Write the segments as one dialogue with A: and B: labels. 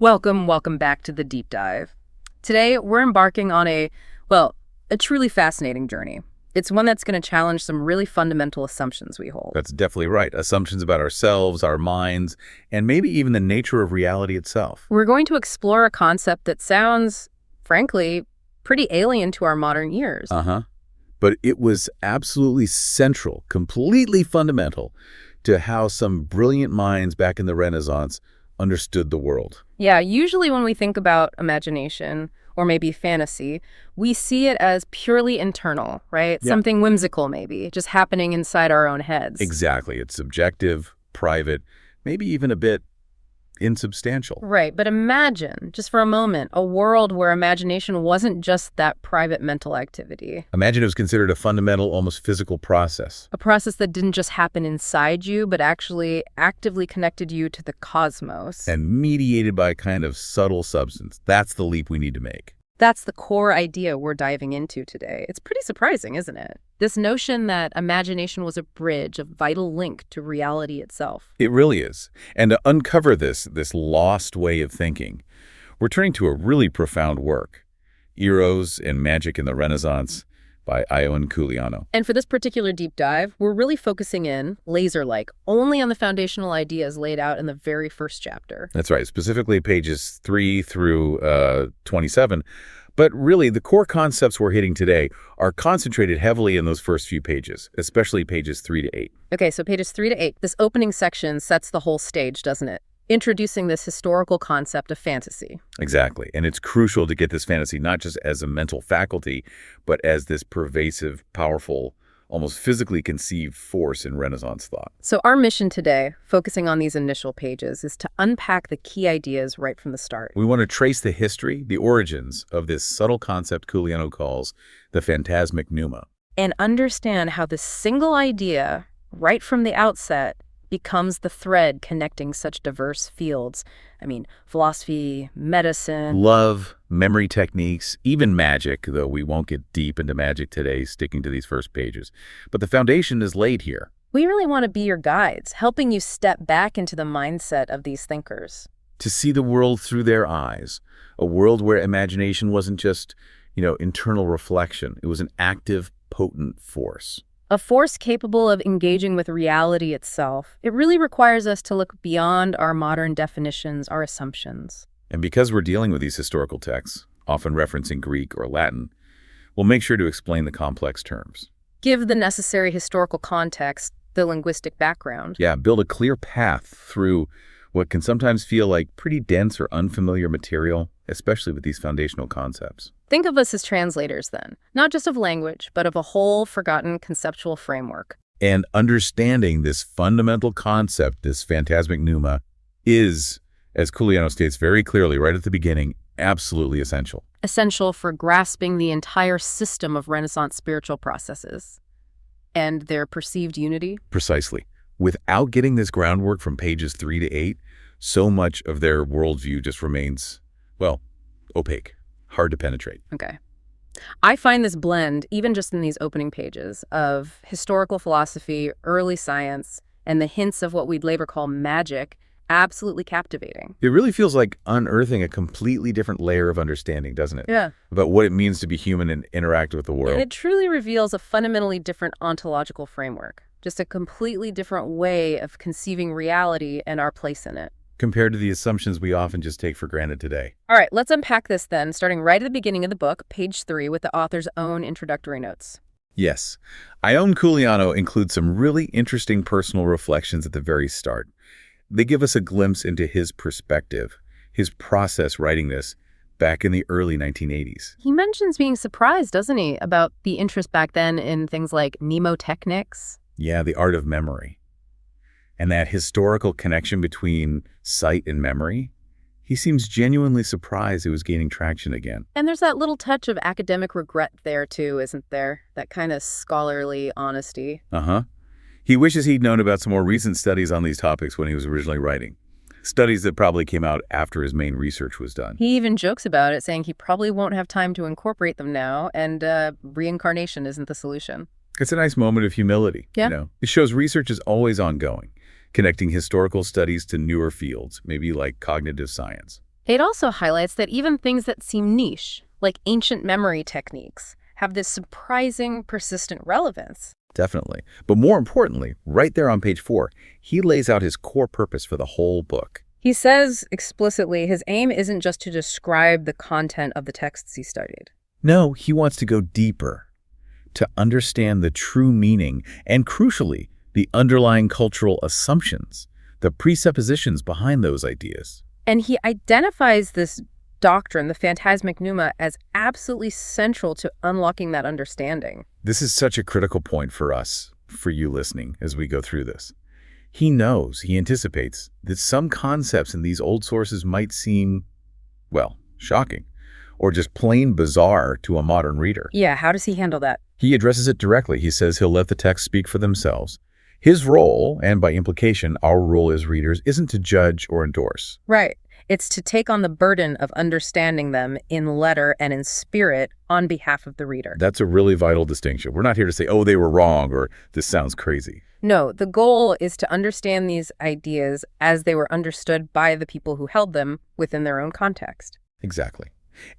A: Welcome back to the deep dive. Today, we're embarking on a truly fascinating journey. It's one that's going to challenge some really fundamental assumptions we hold.
B: That's definitely right. Assumptions about ourselves, our minds, and maybe even the nature of reality itself.
A: We're going to explore a concept that sounds, frankly, pretty alien to our modern ears.
B: But it was absolutely central, completely fundamental to how some brilliant minds back in the Renaissance understood the world.
A: Yeah, usually when we think about imagination, or maybe fantasy, we see it as purely internal, right?
B: Yeah.
A: Something whimsical, maybe, just happening inside our own heads.
B: Exactly. It's subjective, private, maybe even a bit insubstantial.
A: Right, but imagine, just for a moment, a world where imagination wasn't just that private mental activity.
B: Imagine it was considered a fundamental, almost physical process.
A: A process that didn't just happen inside you, but actually actively connected you to the cosmos.
B: And mediated by a kind of subtle substance. That's the leap we need to make.
A: That's the core idea we're diving into today. It's pretty surprising, isn't it? This notion that imagination was a bridge, a vital link to reality itself.
B: It really is. And to uncover this lost way of thinking, we're turning to a really profound work, Eros and Magic in the Renaissance by Ioan Couliano.
A: And for this particular deep dive, we're really focusing in, laser-like, only on the foundational ideas laid out in the very first chapter.
B: That's right, specifically pages 3 through 27. But really, the core concepts we're hitting today are concentrated heavily in those first few pages, especially pages 3 to 8.
A: Okay, so pages 3 to 8. This opening section sets the whole stage, doesn't it? Introducing this historical concept of fantasy.
B: Exactly. And it's crucial to get this fantasy not just as a mental faculty, but as this pervasive, powerful, almost physically conceived force in Renaissance thought.
A: So our mission today, focusing on these initial pages, is to unpack the key ideas right from the start.
B: We want to trace the history, the origins of this subtle concept Couliano calls the phantasmic pneuma.
A: And understand how this single idea, right from the outset, becomes the thread connecting such diverse fields. I mean, philosophy, medicine,
B: love, memory techniques, even magic, though we won't get deep into magic today, sticking to these first pages. But the foundation is laid here.
A: We really want to be your guides, helping you step back into the mindset of these thinkers.
B: To see the world through their eyes, a world where imagination wasn't just, internal reflection. It was an active, potent force.
A: A force capable of engaging with reality itself. It really requires us to look beyond our modern definitions, our assumptions.
B: And because we're dealing with these historical texts, often referencing Greek or Latin, we'll make sure to explain the complex terms.
A: Give the necessary historical context, the linguistic background.
B: Yeah, build a clear path through what can sometimes feel like pretty dense or unfamiliar material, especially with these foundational concepts.
A: Think of us as translators then, not just of language, but of a whole forgotten conceptual framework.
B: And understanding this fundamental concept, this phantasmic pneuma, is, as Couliano states very clearly right at the beginning, absolutely essential.
A: Essential for grasping the entire system of Renaissance spiritual processes and their perceived unity.
B: Precisely. Without getting this groundwork from pages 3 to 8, so much of their worldview just remains, opaque. Hard to penetrate.
A: Okay. I find this blend, even just in these opening pages, of historical philosophy, early science, and the hints of what we'd later call magic, absolutely captivating.
B: It really feels like unearthing a completely different layer of understanding, doesn't it?
A: Yeah.
B: About what it means to be human and interact with the world.
A: And it truly reveals a fundamentally different ontological framework, just a completely different way of conceiving reality and our place in it.
B: Compared to the assumptions we often just take for granted today.
A: All right, let's unpack this then, starting right at the beginning of the book, page 3, with the author's own introductory notes.
B: Yes. Ioan Couliano includes some really interesting personal reflections at the very start. They give us a glimpse into his perspective, his process writing this back in the early 1980s.
A: He mentions being surprised, doesn't he, about the interest back then in things like mnemotechnics?
B: Yeah, the art of memory. And that historical connection between sight and memory, he seems genuinely surprised it was gaining traction again.
A: And there's that little touch of academic regret there, too, isn't there? That kind of scholarly honesty.
B: He wishes he'd known about some more recent studies on these topics when he was originally writing. Studies that probably came out after his main research was done.
A: He even jokes about it, saying he probably won't have time to incorporate them now, and reincarnation isn't the solution.
B: It's a nice moment of humility.
A: Yeah.
B: It shows research is always ongoing, connecting historical studies to newer fields, maybe like cognitive science.
A: It also highlights that even things that seem niche, like ancient memory techniques, have this surprising, persistent relevance.
B: Definitely. But more importantly, right there on page 4, he lays out his core purpose for the whole book.
A: He says explicitly his aim isn't just to describe the content of the texts he studied.
B: No, he wants to go deeper, to understand the true meaning and, crucially, the underlying cultural assumptions, the presuppositions behind those ideas.
A: And he identifies this doctrine, the phantasmic pneuma, as absolutely central to unlocking that understanding.
B: This is such a critical point for us, for you listening, as we go through this. He knows, he anticipates, that some concepts in these old sources might seem, well, shocking, or just plain bizarre to a modern reader.
A: Yeah, how does he handle that?
B: He addresses it directly. He says he'll let the text speak for themselves. His role, and by implication, our role as readers, isn't to judge or endorse.
A: Right. It's to take on the burden of understanding them in letter and in spirit on behalf of the reader.
B: That's a really vital distinction. We're not here to say, oh, they were wrong, or this sounds crazy.
A: No, the goal is to understand these ideas as they were understood by the people who held them within their own context.
B: Exactly.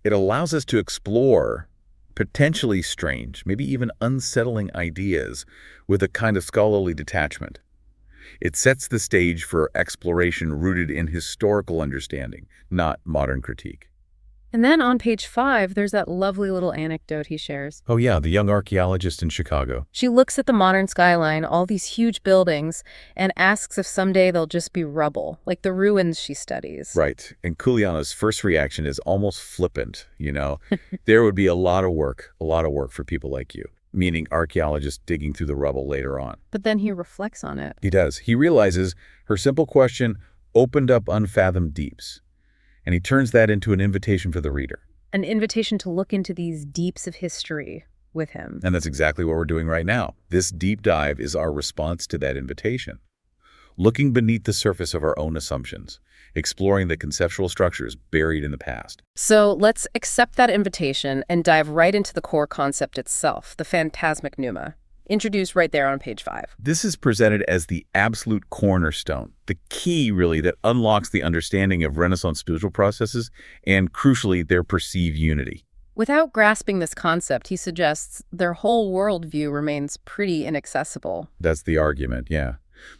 B: It allows us to explore potentially strange, maybe even unsettling ideas with a kind of scholarly detachment. It sets the stage for exploration rooted in historical understanding, not modern critique.
A: And then on page 5, there's that lovely little anecdote he shares.
B: Oh yeah, the young archaeologist in Chicago.
A: She looks at the modern skyline, all these huge buildings, and asks if someday they'll just be rubble, like the ruins she studies.
B: Right. And Couliano's first reaction is almost flippant, you know. There would be a lot of work for people like you, meaning archaeologists digging through the rubble later on.
A: But then he reflects on it.
B: He does. He realizes her simple question opened up unfathomed deeps. And he turns that into an invitation for the reader.
A: An invitation to look into these deeps of history with him.
B: And that's exactly what we're doing right now. This deep dive is our response to that invitation. Looking beneath the surface of our own assumptions, exploring the conceptual structures buried in the past.
A: So let's accept that invitation and dive right into the core concept itself, the phantasmic pneuma, introduced right there on page 5.
B: This is presented as the absolute cornerstone, the key, really, that unlocks the understanding of Renaissance spiritual processes and, crucially, their perceived unity.
A: Without grasping this concept, he suggests their whole worldview remains pretty inaccessible.
B: That's the argument, yeah.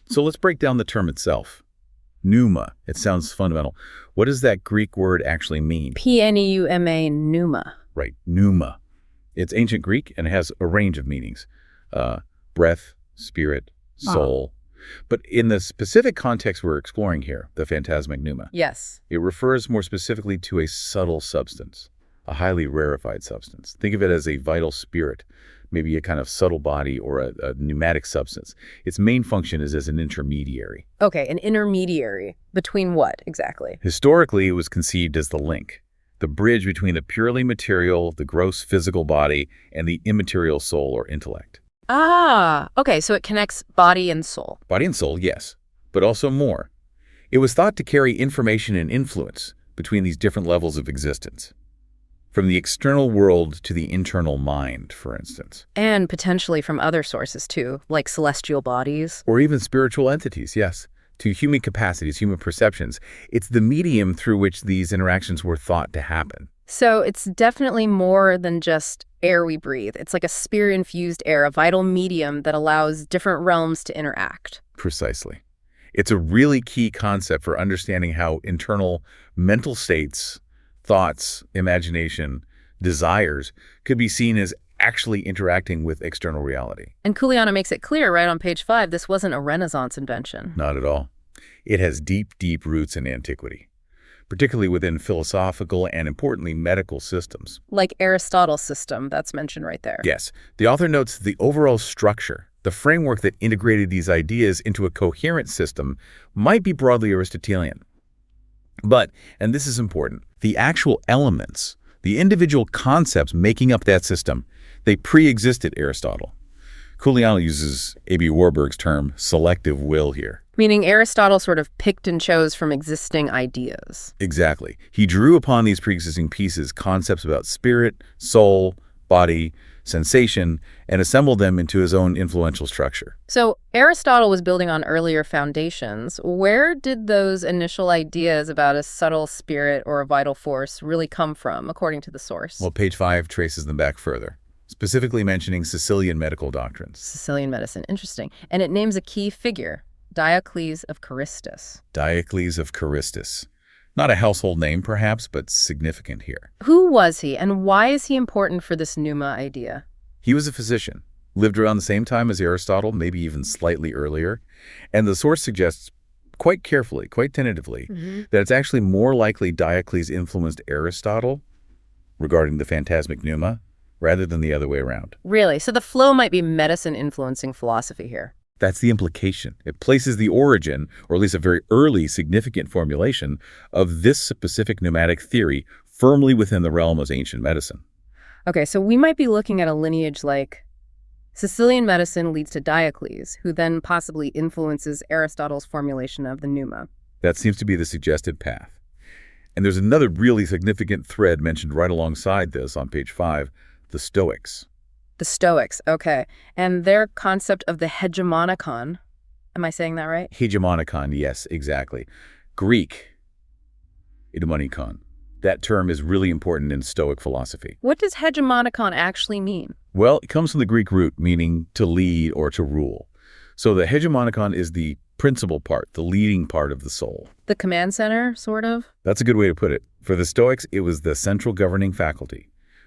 B: So let's break down the term itself. Pneuma. It sounds fundamental. What does that Greek word actually mean?
A: P-N-E-U-M-A, pneuma.
B: Right, pneuma. It's ancient Greek and it has a range of meanings. Breath, spirit, soul. But in the specific context we're exploring here, the phantasmic pneuma,
A: Yes.
B: it refers more specifically to a subtle substance, a highly rarefied substance. Think of it as a vital spirit, maybe a kind of subtle body or a pneumatic substance. Its main function is as an intermediary.
A: Okay, an intermediary. Between what, exactly?
B: Historically, it was conceived as the link, the bridge between the purely material, the gross physical body, and the immaterial soul or intellect.
A: Ah, okay, so it connects body and soul.
B: Body and soul, yes, but also more. It was thought to carry information and influence between these different levels of existence, from the external world to the internal mind, for instance.
A: And potentially from other sources, too, like celestial bodies.
B: Or even spiritual entities, yes, to human capacities, human perceptions. It's the medium through which these interactions were thought to happen.
A: So it's definitely more than just air we breathe. It's like a spirit-infused air, a vital medium that allows different realms to interact.
B: Precisely. It's a really key concept for understanding how internal mental states, thoughts, imagination, desires could be seen as actually interacting with external reality.
A: And Couliano makes it clear right on page 5, this wasn't a Renaissance invention.
B: Not at all. It has deep, deep roots in antiquity, particularly within philosophical and, importantly, medical systems.
A: Like Aristotle's system, that's mentioned right there.
B: Yes. The author notes the overall structure, the framework that integrated these ideas into a coherent system, might be broadly Aristotelian. But, and this is important, the actual elements, the individual concepts making up that system, they pre-existed Aristotle. Couliano uses A.B. Warburg's term, selective will here.
A: Meaning Aristotle sort of picked and chose from existing ideas.
B: Exactly. He drew upon these pre-existing pieces concepts about spirit, soul, body, sensation, and assemble them into his own influential structure.
A: So Aristotle was building on earlier foundations. Where did those initial ideas about a subtle spirit or a vital force really come from, according to the source?
B: Well, page 5 traces them back further, specifically mentioning Sicilian medical doctrines.
A: Sicilian medicine, interesting. And it names a key figure, Diocles of Caristus.
B: Diocles of Caristus. Not a household name, perhaps, but significant here.
A: Who was he, and why is he important for this pneuma idea?
B: He was a physician, lived around the same time as Aristotle, maybe even slightly earlier, and the source suggests quite carefully, quite tentatively, that it's actually more likely Diocles influenced Aristotle regarding the phantasmic pneuma rather than the other way around.
A: Really? So the flow might be medicine influencing philosophy here.
B: That's the implication. It places the origin, or at least a very early significant formulation, of this specific pneumatic theory firmly within the realm of ancient medicine.
A: Okay, so we might be looking at a lineage like Sicilian medicine leads to Diocles, who then possibly influences Aristotle's formulation of the pneuma.
B: That seems to be the suggested path. And there's another really significant thread mentioned right alongside this on page 5, the Stoics.
A: The Stoics, okay. And their concept of the hegemonikon, am I saying that right?
B: Hegemonikon, yes, exactly. Greek, hegemonikon. That term is really important in Stoic philosophy.
A: What does hegemonikon actually mean?
B: Well, it comes from the Greek root meaning to lead or to rule. So the hegemonikon is the principal part, the leading part of the soul.
A: The command center, sort of?
B: That's a good way to put it. For the Stoics, it was the central governing faculty,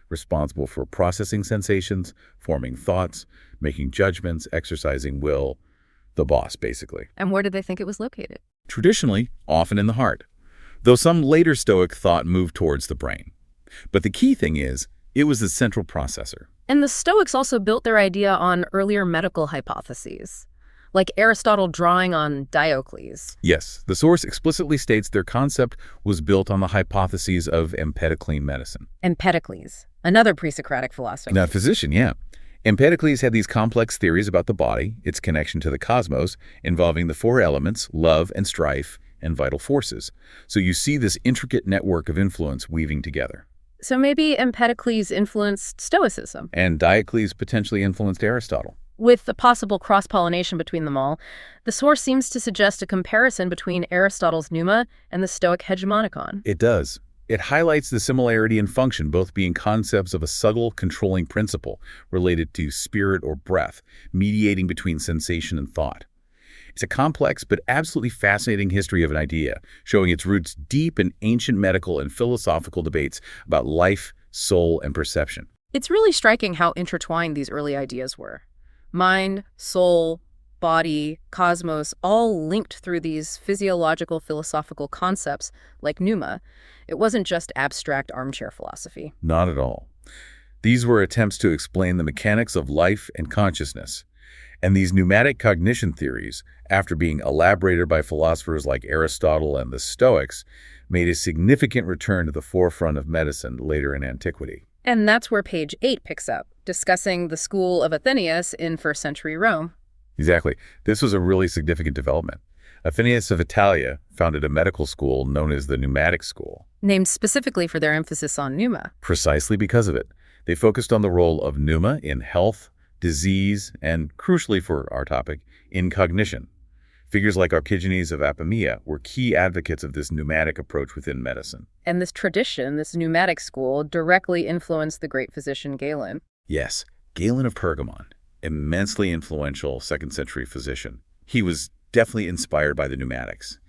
B: responsible for processing sensations, forming thoughts, making judgments, exercising will, the boss, basically.
A: And where did they think it was located?
B: Traditionally, often in the heart, though some later Stoic thought moved towards the brain. But the key thing is, it was the central processor.
A: And the Stoics also built their idea on earlier medical hypotheses, like Aristotle drawing on Diocles.
B: Yes, the source explicitly states their concept was built on the hypotheses of Empedoclean medicine.
A: Empedocles, another pre-Socratic philosopher.
B: Now, physician, yeah. Empedocles had these complex theories about the body, its connection to the cosmos, involving the 4 elements, love and strife, and vital forces. So you see this intricate network of influence weaving together.
A: So maybe Empedocles influenced Stoicism.
B: And Diocles potentially influenced Aristotle.
A: With a possible cross-pollination between them all, the source seems to suggest a comparison between Aristotle's pneuma and the Stoic hegemonikon.
B: It does. It highlights the similarity in function, both being concepts of a subtle controlling principle related to spirit or breath, mediating between sensation and thought. It's a complex but absolutely fascinating history of an idea, showing its roots deep in ancient medical and philosophical debates about life, soul, and perception.
A: It's really striking how intertwined these early ideas were. Mind, soul, body, cosmos, all linked through these physiological philosophical concepts like pneuma. It wasn't just abstract armchair philosophy.
B: Not at all. These were attempts to explain the mechanics of life and consciousness. And these pneumatic cognition theories, after being elaborated by philosophers like Aristotle and the Stoics, made a significant return to the forefront of medicine later in antiquity.
A: And that's where page 8 picks up, discussing the school of Athenaeus in first century Rome.
B: Exactly. This was a really significant development. Athenaeus of Italia founded a medical school known as the Pneumatic School.
A: Named specifically for their emphasis on pneuma.
B: Precisely because of it. They focused on the role of pneuma in health, disease, and, crucially for our topic, in cognition. Figures like Archigenes of Apamea were key advocates of this pneumatic approach within medicine.
A: And this tradition, this pneumatic school, directly influenced the great physician Galen.
B: Yes, Galen of Pergamon, immensely influential 2nd century physician. He was definitely inspired by the pneumatics.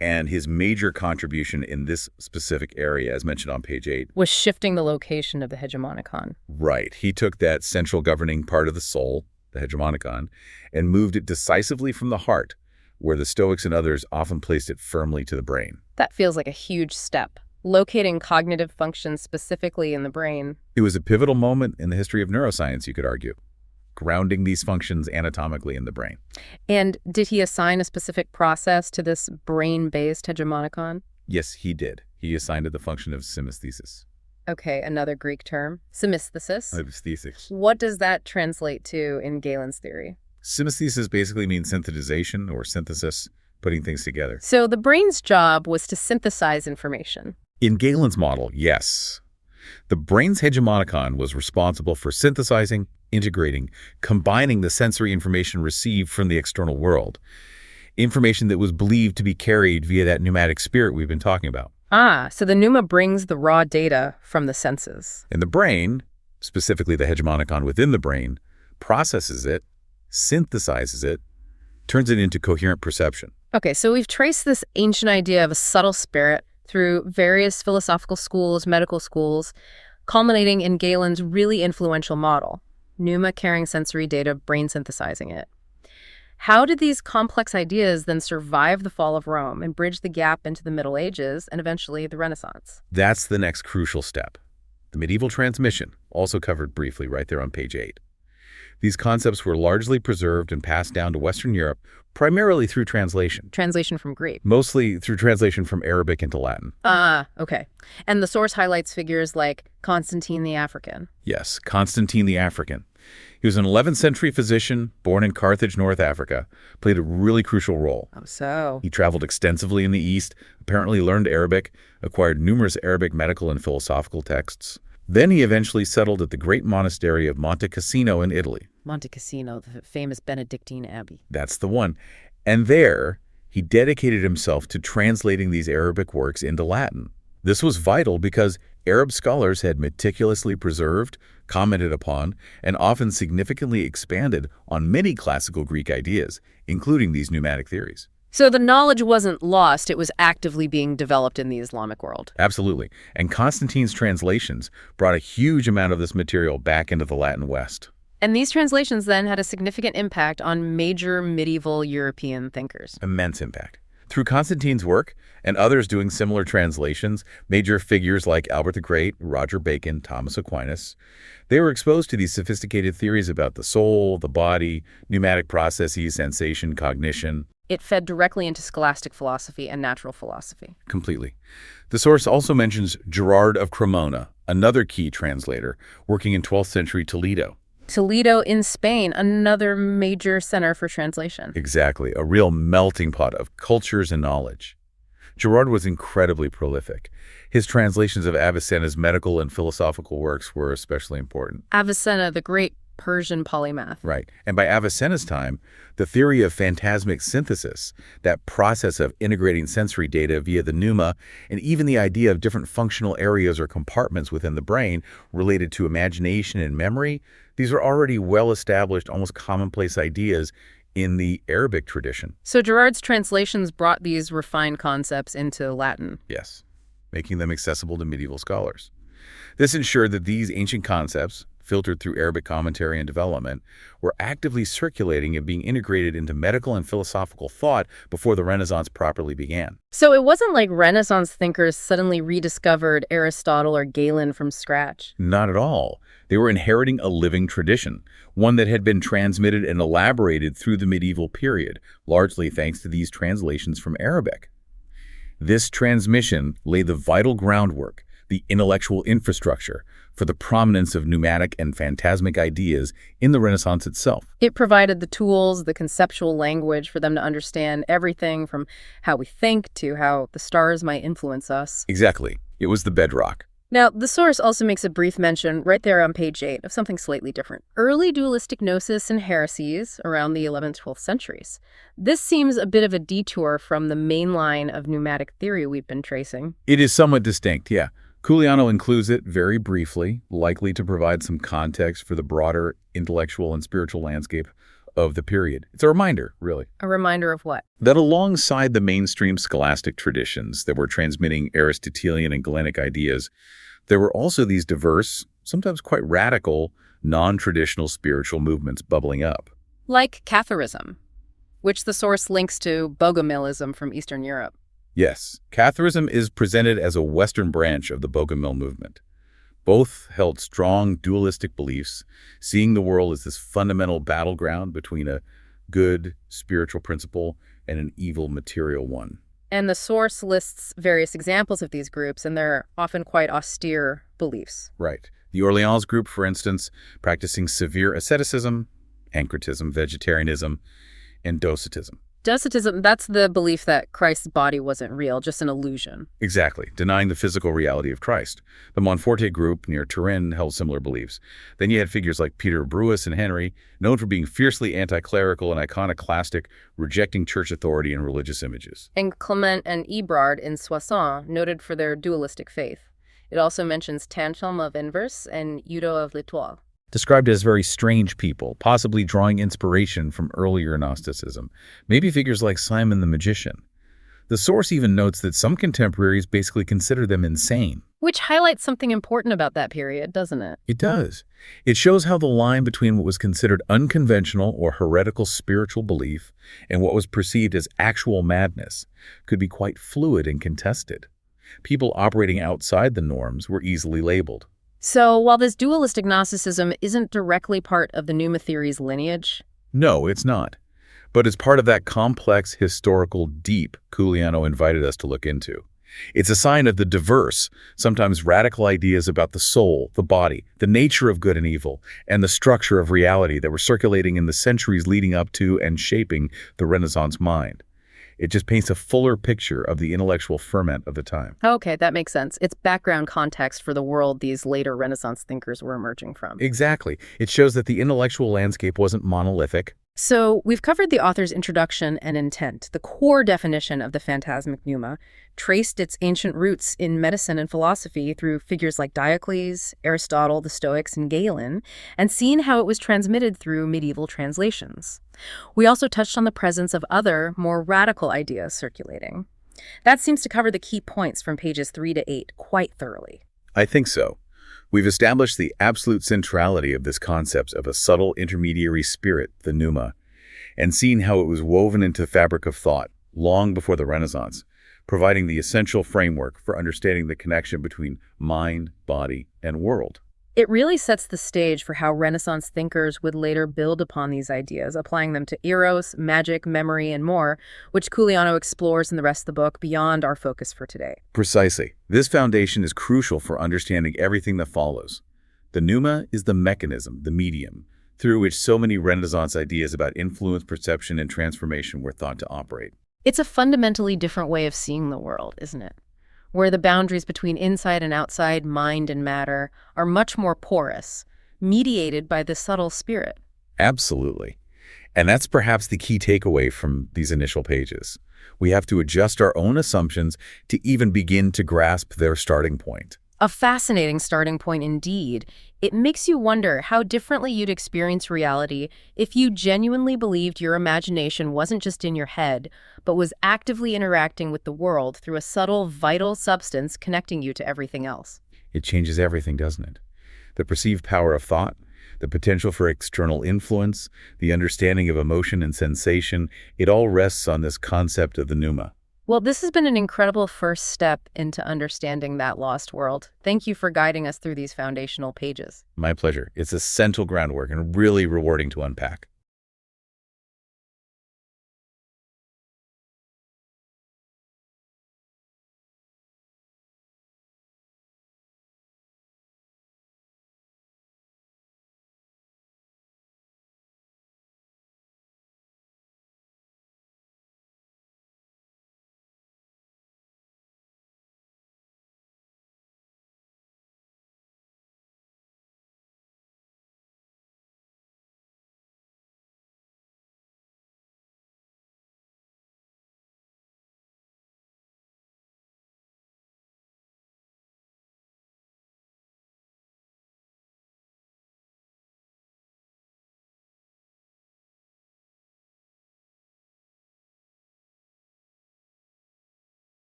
B: And his major contribution in this specific area, as mentioned on page 8,
A: was shifting the location of the hegemonikon.
B: Right. He took that central governing part of the soul, the hegemonikon, and moved it decisively from the heart, where the Stoics and others often placed it firmly to the brain.
A: That feels like a huge step, locating cognitive functions specifically in the brain.
B: It was a pivotal moment in the history of neuroscience, you could argue, grounding these functions anatomically in the brain.
A: And did he assign a specific process to this brain-based hegemonikon?
B: Yes, he did. He assigned it the function of synesthesis.
A: Okay, another Greek term. Synesthesis.
B: Synesthesis.
A: What does that translate to in Galen's theory?
B: Synesthesis basically means synthesization or synthesis, putting things together.
A: So the brain's job was to synthesize information.
B: In Galen's model, yes. The brain's hegemonicon was responsible for synthesizing, integrating, combining the sensory information received from the external world, information that was believed to be carried via that pneumatic spirit we've been talking about.
A: Ah, so the pneuma brings the raw data from the senses.
B: And the brain, specifically the hegemonicon within the brain, processes it, synthesizes it, turns it into coherent perception.
A: Okay, so we've traced this ancient idea of a subtle spirit through various philosophical schools, medical schools, culminating in Galen's really influential model, pneuma carrying sensory data, brain synthesizing it. How did these complex ideas then survive the fall of Rome and bridge the gap into the Middle Ages and eventually the Renaissance?
B: That's the next crucial step. The medieval transmission, also covered briefly right there on page 8. These concepts were largely preserved and passed down to Western Europe, primarily through translation.
A: Translation from Greek.
B: Mostly through translation from Arabic into Latin.
A: Ah, okay. And the source highlights figures like Constantine the African.
B: Yes, Constantine the African. He was an 11th century physician, born in Carthage, North Africa, played a really crucial role.
A: Oh, so.
B: He traveled extensively in the East, apparently learned Arabic, acquired numerous Arabic medical and philosophical texts. Then he eventually settled at the great monastery of Monte Cassino in Italy.
A: Monte Cassino, the famous Benedictine abbey.
B: That's the one. And there, he dedicated himself to translating these Arabic works into Latin. This was vital because Arab scholars had meticulously preserved, commented upon, and often significantly expanded on many classical Greek ideas, including these pneumatic theories.
A: So the knowledge wasn't lost, it was actively being developed in the Islamic world.
B: Absolutely. And Constantine's translations brought a huge amount of this material back into the Latin West.
A: And these translations then had a significant impact on major medieval European thinkers.
B: Immense impact. Through Constantine's work and others doing similar translations, major figures like Albert the Great, Roger Bacon, Thomas Aquinas, they were exposed to these sophisticated theories about the soul, the body, pneumatic processes, sensation, cognition.
A: It fed directly into scholastic philosophy and natural philosophy.
B: Completely. The source also mentions Gerard of Cremona, another key translator, working in 12th century Toledo.
A: Toledo in Spain, another major center for translation.
B: Exactly, a real melting pot of cultures and knowledge. Gerard was incredibly prolific. His translations of Avicenna's medical and philosophical works were especially important.
A: Avicenna, the great Persian polymath.
B: Right. And by Avicenna's time, the theory of phantasmic synthesis, that process of integrating sensory data via the pneuma, and even the idea of different functional areas or compartments within the brain related to imagination and memory, these were already well-established, almost commonplace ideas in the Arabic tradition.
A: So Gerard's translations brought these refined concepts into Latin.
B: Yes, making them accessible to medieval scholars. This ensured that these ancient concepts, filtered through Arabic commentary and development, were actively circulating and being integrated into medical and philosophical thought before the Renaissance properly began.
A: So it wasn't like Renaissance thinkers suddenly rediscovered Aristotle or Galen from scratch.
B: Not at all. They were inheriting a living tradition, one that had been transmitted and elaborated through the medieval period, largely thanks to these translations from Arabic. This transmission laid the vital groundwork, the intellectual infrastructure, for the prominence of pneumatic and phantasmic ideas in the Renaissance itself.
A: It provided the tools, the conceptual language for them to understand everything from how we think to how the stars might influence us.
B: Exactly. It was the bedrock.
A: Now, the source also makes a brief mention right there on page 8 of something slightly different. Early dualistic gnosis and heresies around the 11th, 12th centuries. This seems a bit of a detour from the main line of pneumatic theory we've been tracing.
B: It is somewhat distinct, yeah. Couliano includes it very briefly, likely to provide some context for the broader intellectual and spiritual landscape of the period. It's a reminder, really.
A: A reminder of what?
B: That alongside the mainstream scholastic traditions that were transmitting Aristotelian and Galenic ideas, there were also these diverse, sometimes quite radical, non-traditional spiritual movements bubbling up.
A: Like Catharism, which the source links to Bogomilism from Eastern Europe.
B: Yes, Catharism is presented as a Western branch of the Bogomil movement. Both held strong dualistic beliefs, seeing the world as this fundamental battleground between a good spiritual principle and an evil material one.
A: And the source lists various examples of these groups, and they're often quite austere beliefs.
B: Right. The Orleans group, for instance, practicing severe asceticism, ancretism, vegetarianism, and docetism.
A: Docetism, that's the belief that Christ's body wasn't real, just an illusion.
B: Exactly, denying the physical reality of Christ. The Monforte group near Turin held similar beliefs. Then you had figures like Peter Bruus and Henry, known for being fiercely anti-clerical and iconoclastic, rejecting church authority and religious images.
A: And Clement and Ebrard in Soissons, noted for their dualistic faith. It also mentions Tanchum of Inverse and Udo of L'Etoile.
B: Described as very strange people, possibly drawing inspiration from earlier Gnosticism, maybe figures like Simon the Magician. The source even notes that some contemporaries basically consider them insane.
A: Which highlights something important about that period, doesn't it?
B: It does. It shows how the line between what was considered unconventional or heretical spiritual belief and what was perceived as actual madness could be quite fluid and contested. People operating outside the norms were easily labeled.
A: So, while this dualistic Gnosticism isn't directly part of the Pneuma theory's lineage?
B: No, it's not. But it's part of that complex historical deep Couliano invited us to look into. It's a sign of the diverse, sometimes radical ideas about the soul, the body, the nature of good and evil, and the structure of reality that were circulating in the centuries leading up to and shaping the Renaissance mind. It just paints a fuller picture of the intellectual ferment of the time.
A: Okay, that makes sense. It's background context for the world these later Renaissance thinkers were emerging from.
B: Exactly. It shows that the intellectual landscape wasn't monolithic.
A: So, we've covered the author's introduction and intent, the core definition of the phantasmic pneuma, traced its ancient roots in medicine and philosophy through figures like Diocles, Aristotle, the Stoics, and Galen, and seen how it was transmitted through medieval translations. We also touched on the presence of other, more radical ideas circulating. That seems to cover the key points from pages 3 to 8 quite thoroughly.
B: I think so. We've established the absolute centrality of this concept of a subtle intermediary spirit, the pneuma, and seen how it was woven into the fabric of thought long before the Renaissance, providing the essential framework for understanding the connection between mind, body, and world.
A: It really sets the stage for how Renaissance thinkers would later build upon these ideas, applying them to Eros, magic, memory, and more, which Couliano explores in the rest of the book beyond our focus for today.
B: Precisely. This foundation is crucial for understanding everything that follows. The pneuma is the mechanism, the medium, through which so many Renaissance ideas about influence, perception, and transformation were thought to operate.
A: It's a fundamentally different way of seeing the world, isn't it? Where the boundaries between inside and outside, mind and matter, are much more porous, mediated by the subtle spirit.
B: Absolutely. And that's perhaps the key takeaway from these initial pages. We have to adjust our own assumptions to even begin to grasp their starting point.
A: A fascinating starting point indeed. It makes you wonder how differently you'd experience reality if you genuinely believed your imagination wasn't just in your head, but was actively interacting with the world through a subtle, vital substance connecting you to everything else.
B: It changes everything, doesn't it? The perceived power of thought, the potential for external influence, the understanding of emotion and sensation, it all rests on this concept of the pneuma.
A: Well, this has been an incredible first step into understanding that lost world. Thank you for guiding us through these foundational pages.
B: My pleasure. It's essential groundwork and really rewarding to unpack.